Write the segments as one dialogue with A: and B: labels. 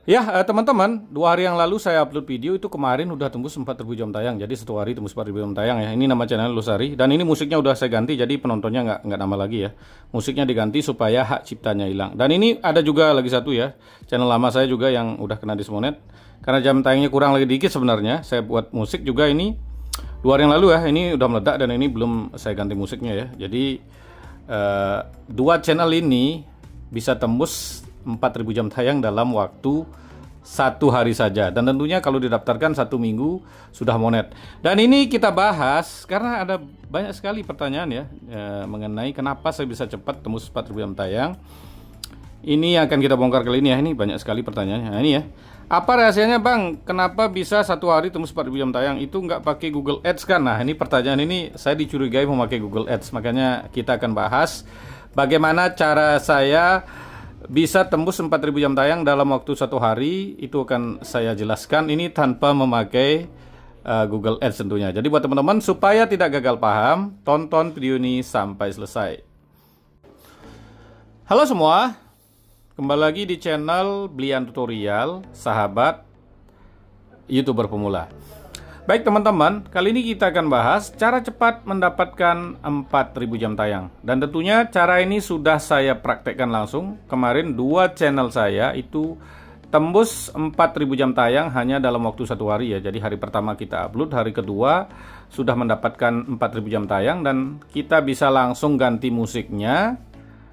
A: Ya, teman-teman, 2 hari yang lalu saya upload video itu kemarin udah tembus 4.000 jam tayang. Jadi 1 hari tembus 4.000 jam tayang ya. Ini nama channel Losari dan ini musiknya udah saya ganti jadi penontonnya nggak nambah lagi ya. Musiknya diganti supaya hak ciptanya hilang. Dan ini ada juga lagi satu ya, channel lama saya juga yang udah kena dismonet karena jam tayangnya kurang lagi dikit sebenarnya. Saya buat musik juga ini 2 hari yang lalu ya. Ini udah meledak dan ini belum saya ganti musiknya ya. Jadi dua channel ini bisa tembus 4.000 jam tayang dalam waktu 1 hari saja, dan tentunya kalau didaftarkan 1 minggu sudah monet. Dan ini kita bahas karena ada banyak sekali pertanyaan ya, mengenai kenapa saya bisa cepat tembus 4.000 jam tayang. Ini yang akan kita bongkar kali ini ya. Ini banyak sekali pertanyaannya. Nah, ini ya, apa rahasianya bang, kenapa bisa 1 hari tembus 4.000 jam tayang? Itu nggak pakai Google Ads kan? Nah, ini pertanyaan ini saya dicurigai memakai Google Ads, makanya kita akan bahas bagaimana cara saya bisa tembus 4.000 jam tayang dalam waktu 1 hari. Itu akan saya jelaskan ini tanpa memakai Google Ads tentunya. Jadi buat teman-teman supaya tidak gagal paham, tonton video ini sampai selesai. Halo semua, kembali lagi di channel Blian Tutorial, sahabat YouTuber pemula. Baik teman-teman, kali ini kita akan bahas cara cepat mendapatkan 4.000 jam tayang. Dan tentunya cara ini sudah saya praktekkan langsung. Kemarin 2 channel saya itu tembus 4.000 jam tayang hanya dalam waktu 1 hari ya. Jadi hari pertama kita upload, hari kedua sudah mendapatkan 4.000 jam tayang dan kita bisa langsung ganti musiknya.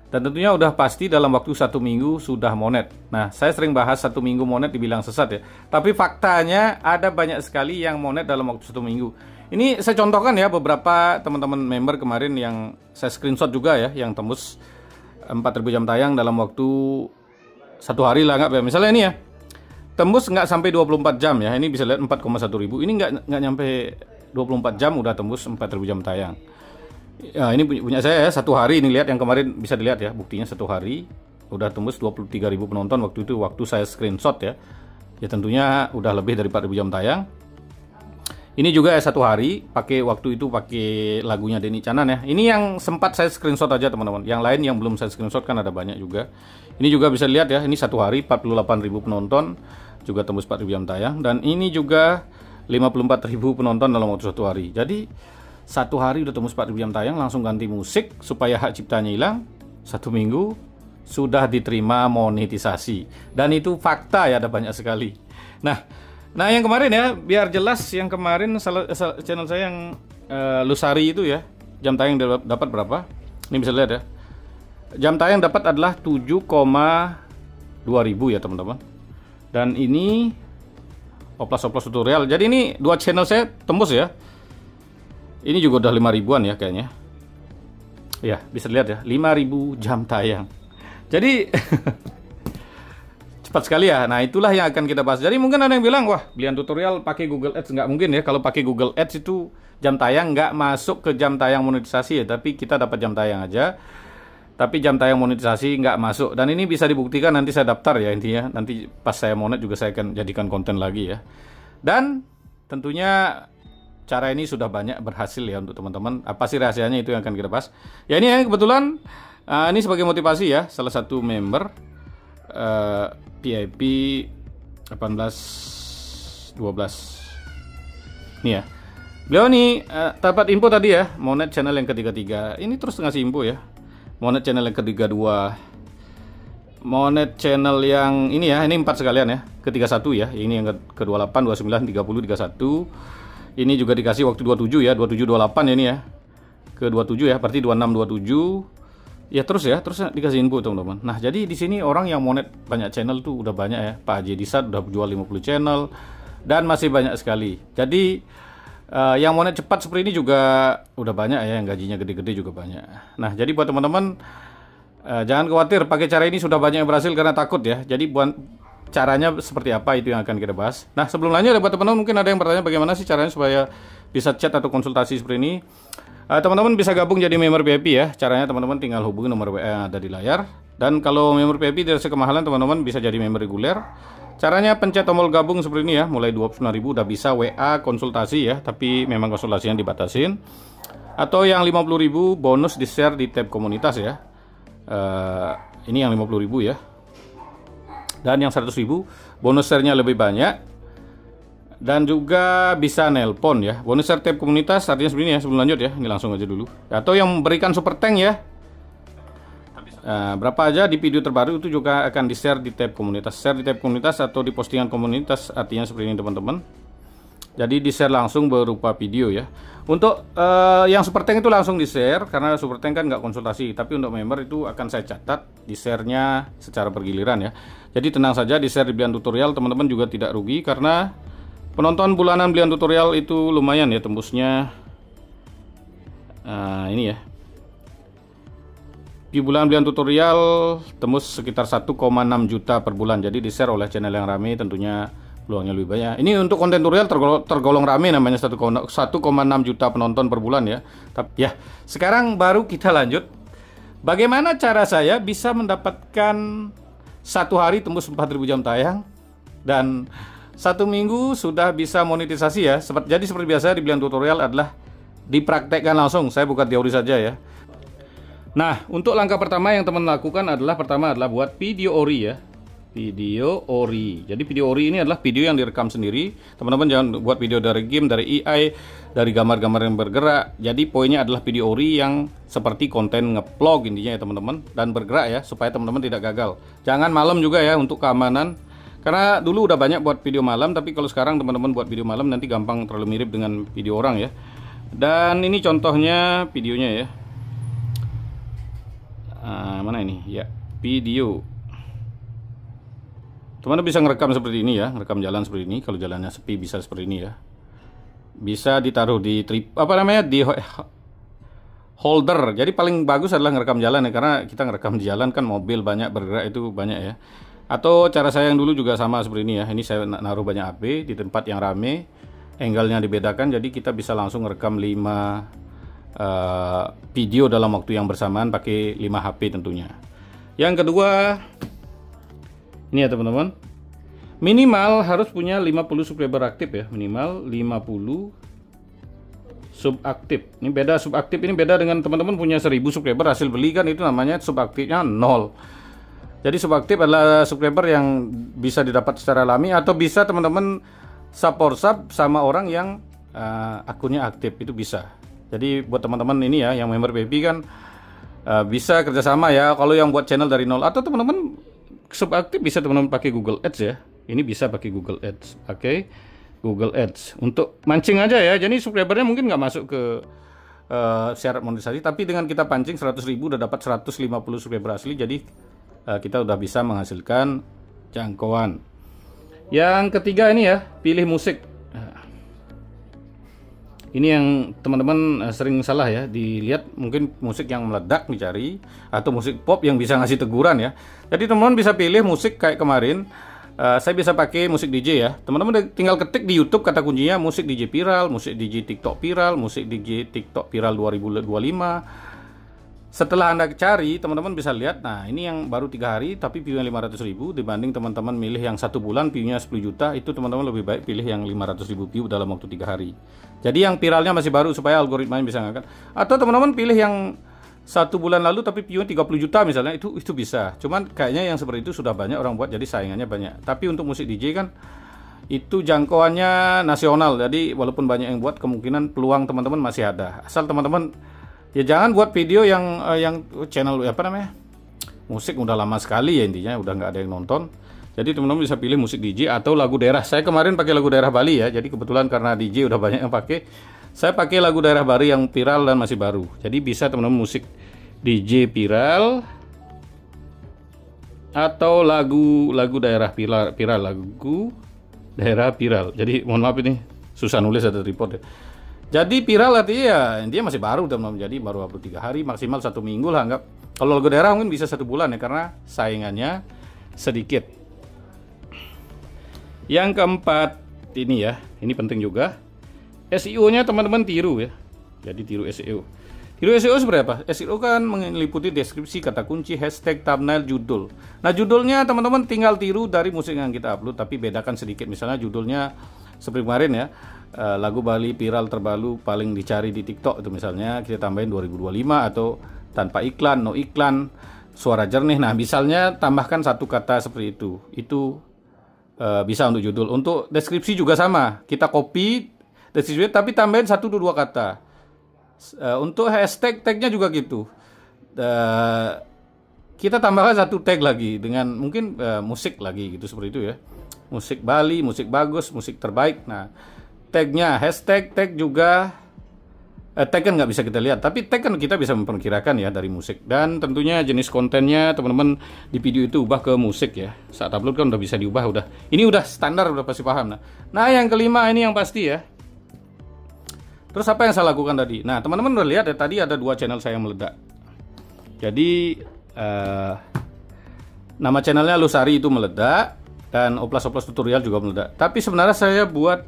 A: Dan tentunya udah pasti dalam waktu 1 minggu sudah monet. Nah, saya sering bahas 1 minggu monet dibilang sesat ya. Tapi faktanya ada banyak sekali yang monet dalam waktu 1 minggu. Ini saya contohkan ya beberapa teman-teman member kemarin yang saya screenshot juga ya, yang tembus 4.000 jam tayang dalam waktu 1 hari lah nggak. Misalnya ini ya, tembus nggak sampai 24 jam ya. Ini bisa lihat 4,1 ribu. Ini nggak nyampe 24 jam udah tembus 4.000 jam tayang. Ya, ini punya saya ya, 1 hari ini lihat yang kemarin bisa dilihat ya, buktinya 1 hari udah tembus 23.000 penonton waktu itu, waktu saya screenshot ya. Ya tentunya udah lebih dari 4.000 jam tayang. Ini juga ya 1 hari, pakai waktu itu pakai lagunya Denny Canan ya. Ini yang sempat saya screenshot aja teman-teman. Yang lain yang belum saya screenshot kan ada banyak juga. Ini juga bisa lihat ya, ini 1 hari 48.000 penonton, juga tembus 4.000 jam tayang. Dan ini juga 54.000 penonton dalam waktu 1 hari. Jadi 1 hari udah tembus 4.000 jam tayang, langsung ganti musik supaya hak ciptanya hilang. 1 minggu sudah diterima monetisasi. Dan itu fakta ya, ada banyak sekali. Nah yang kemarin ya, biar jelas, yang kemarin channel saya yang Losari itu ya, jam tayang dapat berapa? Ini bisa lihat ya. Jam tayang dapat adalah 7,2 ribu ya teman-teman. Dan ini oplas tutorial. Jadi ini 2 channel saya tembus ya. Ini juga udah 5 ribuan ya kayaknya. Ya, bisa lihat ya, 5.000 jam tayang. Jadi cepat sekali ya. Nah, itulah yang akan kita bahas. Jadi mungkin ada yang bilang, wah, Blian Tutorial pakai Google Ads. Nggak mungkin ya. Kalau pakai Google Ads itu jam tayang nggak masuk ke jam tayang monetisasi ya. Tapi kita dapat jam tayang aja. Tapi jam tayang monetisasi nggak masuk. Dan ini bisa dibuktikan, nanti saya daftar ya intinya. Nanti pas saya monet juga saya akan jadikan konten lagi ya. Dan tentunya cara ini sudah banyak berhasil ya untuk teman-teman. Apa sih rahasianya, itu yang akan kita bahas. Ya ini ya, kebetulan ini sebagai motivasi ya, salah satu member PIP 1812. Nih ya. Beliau nih dapat info tadi ya, monet channel yang ketiga. Ini terus ngasih info ya. Monet channel yang ketiga 2. Monet channel yang ini ya, ini 4 sekalian ya. Ke-31 ya. Ini yang ke-28, 29, 30, 31. Ini juga dikasih waktu 27 ya, 27 28 ya ini ya. Ke 27 ya, berarti 26 27. Ya terus dikasih info teman-teman. Nah, jadi di sini orang yang monet banyak channel tuh udah banyak ya. Pak Haji Disat udah jual 50 channel dan masih banyak sekali. Jadi yang monet cepat seperti ini juga udah banyak ya, yang gajinya gede-gede juga banyak. Nah, jadi buat teman-teman jangan khawatir, pakai cara ini sudah banyak yang berhasil karena takut ya. Jadi buat caranya seperti apa, itu yang akan kita bahas. Nah, sebelum lanjut, buat teman-teman mungkin ada yang bertanya bagaimana sih caranya supaya bisa chat atau konsultasi seperti ini. Teman-teman bisa gabung jadi member VIP ya. Caranya teman-teman tinggal hubungi nomor WA yang ada di layar. Dan kalau member VIP tidak sekemahalan, teman-teman bisa jadi member reguler. Caranya pencet tombol gabung seperti ini ya. Mulai 29.000 udah bisa WA konsultasi ya, tapi memang konsultasinya dibatasin. Atau yang 50.000 bonus di share di tab komunitas ya. Ini yang 50.000 ya. Dan yang 100.000 bonus share-nya lebih banyak. Dan juga bisa nelpon ya. Bonus share tab komunitas artinya seperti ini ya. Sebelum lanjut ya, ini langsung aja dulu. Atau yang memberikan super thank ya. Nah, berapa aja di video terbaru itu juga akan di-share di tab komunitas. Share di tab komunitas atau di postingan komunitas artinya seperti ini teman-teman. Jadi di-share langsung berupa video ya. Untuk yang super thank itu langsung di-share karena super thank kan nggak konsultasi. Tapi untuk member itu akan saya catat di-share-nya secara bergiliran ya. Jadi tenang saja, di-share di Blian Tutorial teman-teman juga tidak rugi karena penonton bulanan Blian Tutorial itu lumayan ya tembusnya. Ini ya. Di bulan Blian Tutorial tembus sekitar 1,6 juta per bulan. Jadi di-share oleh channel yang rame tentunya peluangnya lebih banyak. Ini untuk konten tutorial tergolong rame namanya 1,6 juta penonton per bulan ya. Tapi ya, sekarang baru kita lanjut. Bagaimana cara saya bisa mendapatkan satu hari tembus 4.000 jam tayang dan satu minggu sudah bisa monetisasi ya. Jadi seperti biasa di Blian Tutorial adalah dipraktekkan langsung. Saya bukan teori saja ya. Nah, untuk langkah pertama yang teman lakukan adalah buat video ori ya. Video ori. Jadi video ori ini adalah video yang direkam sendiri. Teman-teman jangan buat video dari game, dari AI, dari gambar-gambar yang bergerak. Jadi poinnya adalah video ori yang seperti konten ngeplog intinya ya teman-teman. Dan bergerak ya, supaya teman-teman tidak gagal. Jangan malam juga ya untuk keamanan. Karena dulu udah banyak buat video malam, tapi kalau sekarang teman-teman buat video malam nanti gampang terlalu mirip dengan video orang ya. Dan ini contohnya videonya ya. Mana ini ya, video. Teman-teman bisa ngerekam seperti ini ya, ngerekam jalan seperti ini. Kalau jalannya sepi bisa seperti ini ya. Bisa ditaruh di di holder. Jadi paling bagus adalah ngerekam jalan ya, karena kita ngerekam di jalan kan mobil banyak bergerak itu banyak ya. Atau cara saya yang dulu juga sama seperti ini ya. Ini saya naruh banyak HP di tempat yang rame, angle-nya dibedakan, jadi kita bisa langsung ngerekam 5 video dalam waktu yang bersamaan pakai 5 HP tentunya. Yang kedua, ini ya teman-teman, minimal harus punya 50 subscriber aktif ya, minimal 50 subaktif. Ini beda, subaktif ini beda dengan teman-teman punya 1000 subscriber hasil beli kan, itu namanya subaktifnya 0. Jadi subaktif adalah subscriber yang bisa didapat secara alami atau bisa teman-teman support sub sama orang yang akunnya aktif, itu bisa. Jadi buat teman-teman ini ya yang member baby kan bisa kerjasama ya. Kalau yang buat channel dari nol atau teman-teman subaktif bisa teman-teman pakai Google Ads ya. Ini bisa pakai Google Ads, oke? Google Ads untuk mancing aja ya. Jadi subscribernya mungkin nggak masuk ke syarat monetisasi, tapi dengan kita pancing 100.000 udah dapat 150 subscriber asli. Jadi kita udah bisa menghasilkan jangkauan. Yang ketiga ini ya, pilih musik. Ini yang teman-teman sering salah ya, dilihat mungkin musik yang meledak dicari atau musik pop yang bisa ngasih teguran ya. Jadi teman-teman bisa pilih musik kayak kemarin. Saya bisa pakai musik DJ ya. Teman-teman tinggal ketik di YouTube kata kuncinya musik DJ viral, musik DJ TikTok viral, musik DJ TikTok viral 2025. Setelah Anda cari, teman-teman bisa lihat, nah ini yang baru 3 hari tapi view-nya 500.000 dibanding teman-teman milih yang 1 bulan view-nya 10 juta, itu teman-teman lebih baik pilih yang 500.000 view dalam waktu 3 hari. Jadi yang viralnya masih baru supaya algoritmanya bisa ngangkat. Atau teman-teman pilih yang 1 bulan lalu tapi view-nya 30 juta misalnya, itu bisa. Cuman kayaknya yang seperti itu sudah banyak orang buat, jadi saingannya banyak. Tapi untuk musik DJ kan itu jangkauannya nasional, jadi walaupun banyak yang buat, kemungkinan peluang teman-teman masih ada. Asal teman-teman ya jangan buat video yang channel musik udah lama sekali ya, intinya udah nggak ada yang nonton. Jadi teman-teman bisa pilih musik DJ atau lagu daerah. Saya kemarin pakai lagu daerah Bali ya. Jadi kebetulan karena DJ udah banyak yang pakai, saya pakai lagu daerah Bali yang viral dan masih baru. Jadi bisa teman-teman musik DJ viral atau lagu daerah viral, lagu daerah viral. Jadi mohon maaf ini susah nulis, ada report ya. Jadi viral artinya ya intinya masih baru teman-teman. Jadi baru upload 3 hari, maksimal 1 minggu lah anggap. Kalau lagu daerah mungkin bisa 1 bulan ya, karena saingannya sedikit. Yang keempat ini ya, ini penting juga. SEO-nya teman-teman tiru ya. Jadi tiru SEO. Tiru SEO seperti apa? SEO kan meliputi deskripsi, kata kunci, hashtag, thumbnail, judul. Nah judulnya teman-teman tinggal tiru dari musik yang kita upload, tapi bedakan sedikit. Misalnya judulnya seperti kemarin ya, lagu Bali viral terbaru paling dicari di TikTok itu misalnya kita tambahin 2025 atau tanpa iklan, no iklan. suara jernih. Nah, misalnya tambahkan satu kata seperti itu bisa untuk judul. Untuk deskripsi juga sama, kita copy deskripsi tapi tambahin 1-2 kata. Untuk hashtag tagnya juga gitu, kita tambahkan satu tag lagi dengan mungkin musik lagi gitu, seperti itu ya, musik Bali, musik bagus, musik terbaik. Nah, tagnya hashtag tag juga. Tag kan nggak bisa kita lihat, tapi tag kan kita bisa memperkirakan ya dari musik. Dan tentunya jenis kontennya teman-teman di video itu ubah ke musik ya. Saat upload kan udah bisa diubah, ini udah standar, udah pasti paham. Nah, yang kelima ini yang pasti ya. Terus apa yang saya lakukan tadi? Nah, teman-teman udah lihat ya, tadi ada 2 channel saya yang meledak. Jadi nama channelnya Lusari itu meledak, dan oplas-oplas tutorial juga meledak. Tapi sebenarnya saya buat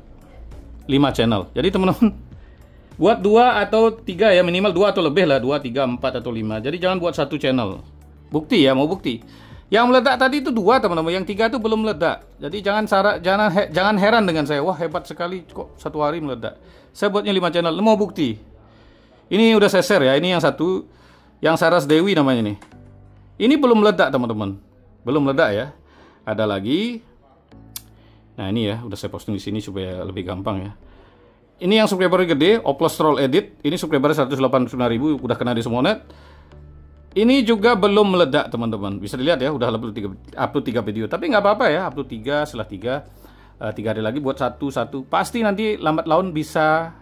A: 5 channel. Jadi teman-teman buat 2 atau 3 ya, minimal 2 atau lebih lah, 2, 3, 4 atau 5. Jadi jangan buat 1 channel. Bukti ya, mau bukti. Yang meledak tadi itu 2 teman-teman, yang 3 itu belum meledak. Jadi jangan heran dengan saya, wah hebat sekali kok 1 hari meledak. Saya buatnya 5 channel, mau bukti. Ini udah saya share ya, ini yang satu, yang Saras Dewi namanya nih. Ini belum meledak teman-teman. Belum meledak ya. Ada lagi. Nah, ini ya, udah saya posting di sini supaya lebih gampang ya. Ini yang subscribernya gede, Oplos Troll Edit. Ini subscribernya 189.000, udah kena di semua net. Ini juga belum meledak teman-teman. Bisa dilihat ya, udah upload 3 video. Tapi nggak apa-apa ya, upload 3, setelah 3 hari lagi buat satu. Pasti nanti lambat laun bisa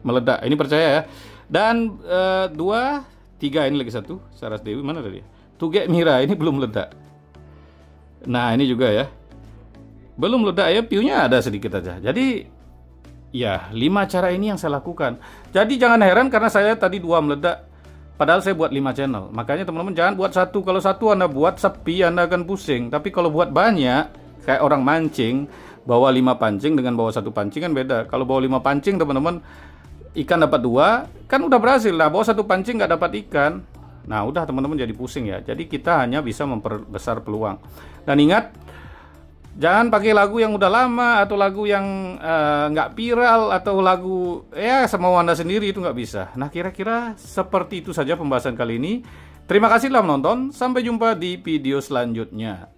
A: meledak. Ini percaya ya. Dan 2, 3 ini lagi 1. Saras Dewi mana tadi? Tuge Mira ini belum meledak. Nah, ini juga ya. Belum meledak ya, view-nya ada sedikit aja. Jadi ya, 5 cara ini yang saya lakukan. Jadi jangan heran karena saya tadi 2 meledak, padahal saya buat 5 channel. Makanya teman-teman jangan buat 1. Kalau 1 Anda buat sepi, Anda akan pusing. Tapi kalau buat banyak, kayak orang mancing, bawa 5 pancing dengan bawa 1 pancing kan beda. Kalau bawa 5 pancing teman-teman, ikan dapat 2, kan udah berhasil. Nah, bawa 1 pancing nggak dapat ikan. Nah, udah teman-teman jadi pusing ya. Jadi kita hanya bisa memperbesar peluang. Dan ingat, jangan pakai lagu yang udah lama atau lagu yang nggak viral atau lagu ya semau Anda sendiri, itu nggak bisa. Nah, kira-kira seperti itu saja pembahasan kali ini. Terima kasih telah menonton. Sampai jumpa di video selanjutnya.